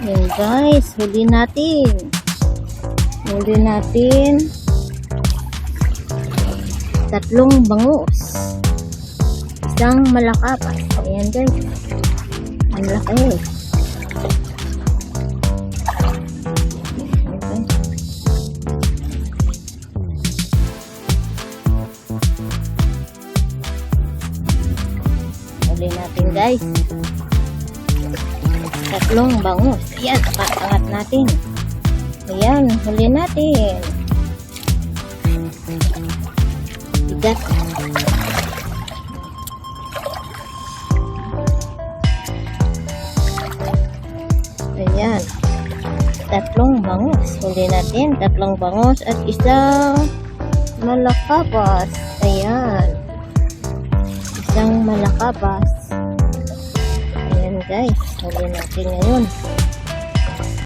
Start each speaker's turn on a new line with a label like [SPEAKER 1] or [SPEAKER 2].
[SPEAKER 1] Yan guys, huli natin. Huli natin 3 bangus. Isang malakapas. Ayan guys. Ang laki. Huli natin guys. 3 bangus. Ayan, angat natin. Ayan, huli natin. Bigat. Ayan. 3 bangus. Huli natin. 3 bangus at isang malakapas. Ayan. Isang malakapas. Ayan guys. Huli natin ngayon.